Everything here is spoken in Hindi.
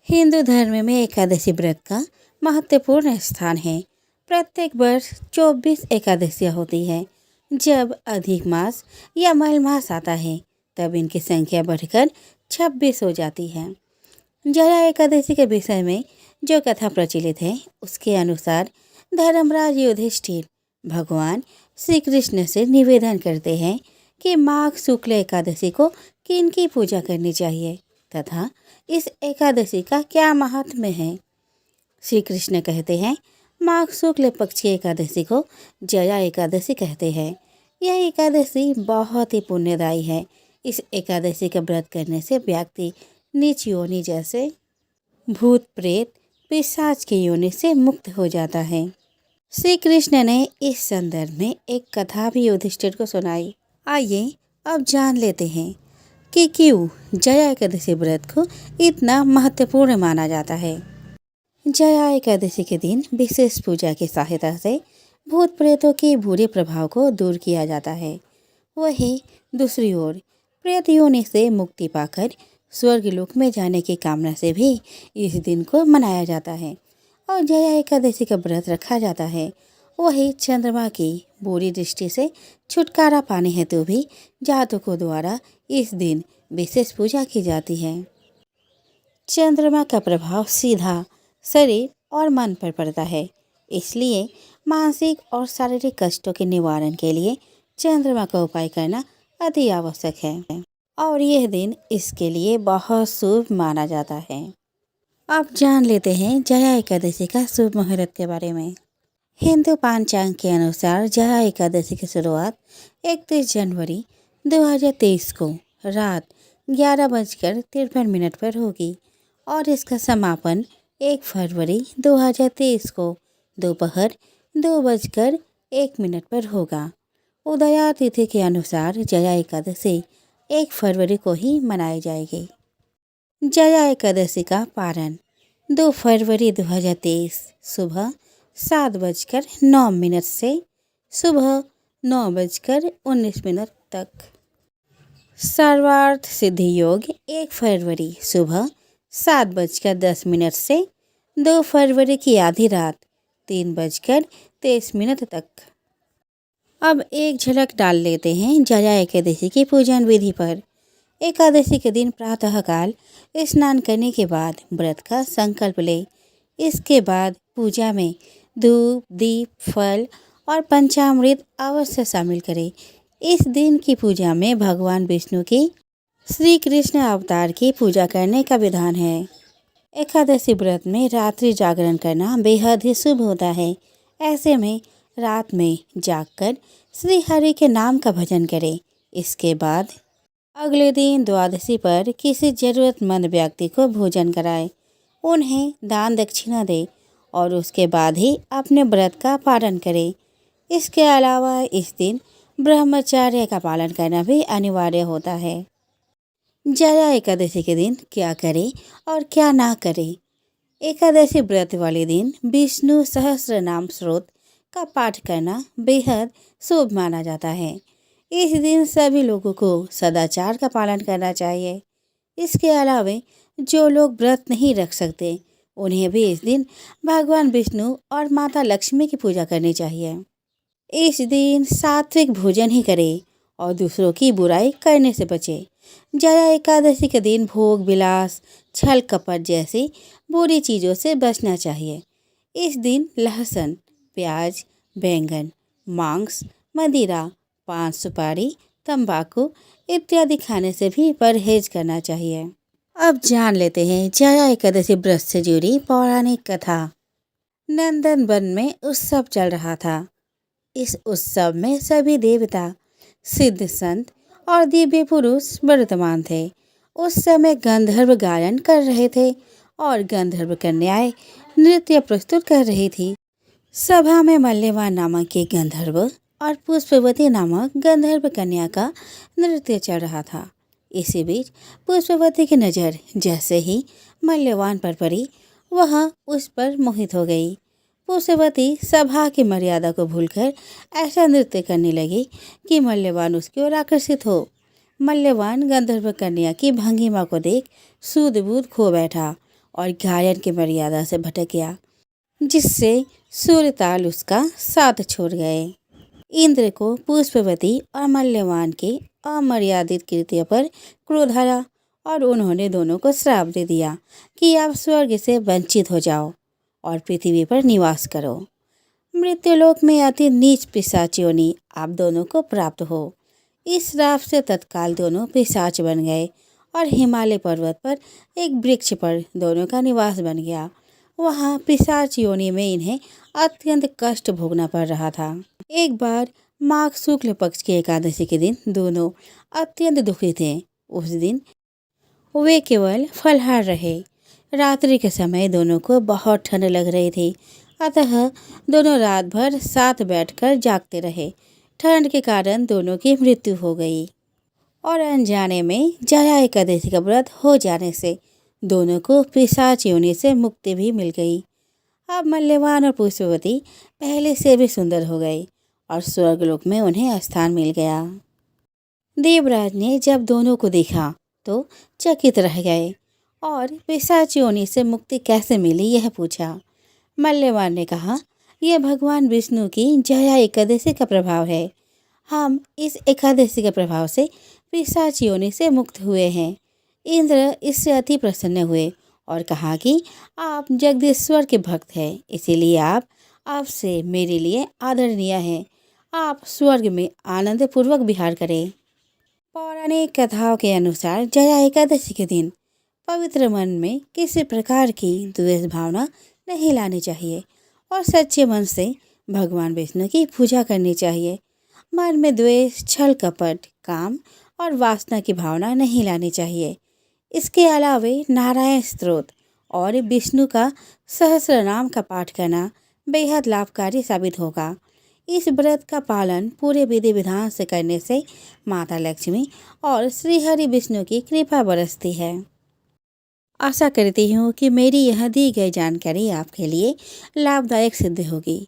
हिंदू धर्म में एकादशी व्रत का महत्वपूर्ण स्थान है। प्रत्येक वर्ष 24 एकादशियाँ होती है। जब अधिक मास या मल मास आता है तब इनकी संख्या बढ़कर 26 हो जाती है। जया एकादशी के विषय में जो कथा प्रचलित है उसके अनुसार धर्मराज युधिष्ठिर भगवान श्री कृष्ण से निवेदन करते हैं कि माघ शुक्ल एकादशी को किनकी पूजा करनी चाहिए तथा इस एकादशी का क्या महात्म्य है। श्री कृष्ण कहते हैं माघ शुक्ल पक्ष की एकादशी को जया एकादशी कहते हैं। यह एकादशी बहुत ही पुण्यदायी है। इस एकादशी का व्रत करने से व्यक्ति नीच योनि जैसे भूत प्रेत पिशाच की योनि से मुक्त हो जाता है। श्री कृष्ण ने इस संदर्भ में एक कथा भी युधिष्ठिर को सुनाई। आइए अब जान लेते हैं कि क्यों जया एकादशी व्रत को इतना महत्वपूर्ण माना जाता है। जया एकादशी के दिन विशेष पूजा की सहायता से भूत प्रेतों के बुरे प्रभाव को दूर किया जाता है। वहीं दूसरी ओर प्रेत योनि से मुक्ति पाकर स्वर्गलोक में जाने की कामना से भी इस दिन को मनाया जाता है और जया एकादशी का व्रत रखा जाता है। वही चंद्रमा की बुरी दृष्टि से छुटकारा पाने हेतु भी जातकों द्वारा इस दिन विशेष पूजा की जाती है। चंद्रमा का प्रभाव सीधा शरीर और मन पर पड़ता है, इसलिए मानसिक और शारीरिक कष्टों के निवारण के लिए चंद्रमा का उपाय करना अति आवश्यक है और यह दिन इसके लिए बहुत शुभ माना जाता है। अब जान लेते हैं जया एकादशी का शुभ मुहूर्त के बारे में। हिंदू पंचांग के अनुसार जया एकादशी की शुरुआत 31 जनवरी 2023 को रात 11:53 पर होगी और इसका समापन 1 फरवरी 2023 को दोपहर 2:01 पर होगा। उदया तिथि के अनुसार जया एकादशी 1 फरवरी को ही मनाई जाएगी। जया एकादशी का पारण 2 फरवरी 2023 सुबह 7:09 से सुबह 9:19 तक। सर्वार्थ सिद्धि योग 1 फरवरी सुबह 7:10 से 2 फरवरी की आधी रात 3:23 तक। अब एक झलक डाल लेते हैं जया एकादशी की पूजन विधि पर। एकादशी के दिन प्रातःकाल स्नान करने के बाद व्रत का संकल्प ले। इसके बाद पूजा में धूप दीप फल और पंचामृत अवश्य शामिल करें। इस दिन की पूजा में भगवान विष्णु की श्री कृष्ण अवतार की पूजा करने का विधान है। एकादशी व्रत में रात्रि जागरण करना बेहद ही शुभ होता है। ऐसे में रात में जागकर श्री हरि के नाम का भजन करें। इसके बाद अगले दिन द्वादशी पर किसी जरूरतमंद व्यक्ति को भोजन कराएं, उन्हें दान दक्षिणा दें और उसके बाद ही अपने व्रत का पालन करें। इसके अलावा इस दिन ब्रह्मचर्य का पालन करना भी अनिवार्य होता है। जया एकादशी के दिन क्या करें और क्या ना करें। एकादशी व्रत वाले दिन विष्णु सहस्त्र नाम स्रोत का पाठ करना बेहद शुभ माना जाता है। इस दिन सभी लोगों को सदाचार का पालन करना चाहिए। इसके अलावा जो लोग व्रत नहीं रख सकते उन्हें भी इस दिन भगवान विष्णु और माता लक्ष्मी की पूजा करनी चाहिए। इस दिन सात्विक भोजन ही करें और दूसरों की बुराई करने से बचें। जया एकादशी के दिन भोग विलास छल कपट जैसी बुरी चीज़ों से बचना चाहिए। इस दिन लहसुन प्याज बैंगन मांस मदिरा पान सुपारी तंबाकू इत्यादि खाने से भी परहेज करना चाहिए। अब जान लेते हैं जया एकादशी व्रत से जुड़ी पौराणिक कथा। नंदन वन में उत्सव चल रहा था। इस उत्सव में सभी देवता सिद्ध संत और दिव्य पुरुष वर्तमान थे। उस समय गंधर्व गायन कर रहे थे और गंधर्व कन्याएं नृत्य प्रस्तुत कर रही थी। सभा में मल्यवान नामक एक गंधर्व और पुष्पवती नामक गंधर्व कन्या का नृत्य चल रहा था। इसी बीच पुष्पवती की नज़र जैसे ही मल्यवान पर पड़ी वह उस पर मोहित हो गई। पुष्पवती सभा की मर्यादा को भूलकर ऐसा नृत्य करने लगी कि मल्यवान उसकी ओर आकर्षित हो। मल्यवान गंधर्व कन्या की भंगिमा को देख सूध बूध खो बैठा और गायन की मर्यादा से भटक गया, जिससे सूर्यताल उसका साथ छोड़ गए। इंद्र को पुष्पवती और मल्यवान की अमर्यादित कृत्य पर क्रोध आया और उन्होंने दोनों को श्राप दे दिया कि आप स्वर्ग से वंचित हो जाओ और पृथ्वी पर निवास करो। मृत्युलोक में अति नीच पिशाच योनि आप दोनों को प्राप्त हो। इस श्राप से तत्काल दोनों पिशाच बन गए और हिमालय पर्वत पर एक वृक्ष पर दोनों का निवास बन गया। वहाँ पिशाच योनि में इन्हें अत्यंत कष्ट भोगना पड़ रहा था। एक बार माघ शुक्ल पक्ष की एकादशी के दिन दोनों अत्यंत दुखी थे। उस दिन वे केवल फलाहार रहे। रात्रि के समय दोनों को बहुत ठंड लग रही थी, अतः दोनों रात भर साथ बैठकर जागते रहे। ठंड के कारण दोनों की मृत्यु हो गई और अनजाने में जया एकादशी का व्रत हो जाने से दोनों को पिशाच योनि से मुक्ति भी मिल गई। अब मल्यवान और पुष्पवती पहले से भी सुंदर हो गए और स्वर्गलोक में उन्हें स्थान मिल गया। देवराज ने जब दोनों को देखा तो चकित रह गए और पिशाच योनि से मुक्ति कैसे मिली यह पूछा। मल्यवान ने कहा, यह भगवान विष्णु की जया एकादशी का प्रभाव है। हम इस एकादशी के प्रभाव से पिशाच योनि से मुक्त हुए हैं। इंद्र इससे अति प्रसन्न हुए और कहा कि आप जगदीश्वर के भक्त हैं, इसीलिए आपसे मेरे लिए आदरणीय है। आप स्वर्ग में आनंद पूर्वक विहार करें। पौराणिक कथाओं के अनुसार जया एकादशी के दिन पवित्र मन में किसी प्रकार की द्वेष भावना नहीं लानी चाहिए और सच्चे मन से भगवान विष्णु की पूजा करनी चाहिए। मन में द्वेष, छल कपट, काम और वासना की भावना नहीं लानी चाहिए। इसके अलावे नारायण स्तोत्र और विष्णु का सहस्त्र नाम का पाठ करना बेहद लाभकारी साबित होगा। इस व्रत का पालन पूरे विधि विधान से करने से माता लक्ष्मी और श्री हरि विष्णु की कृपा बरसती है। आशा करती हूँ कि मेरी यह दी गई जानकारी आपके लिए लाभदायक सिद्ध होगी।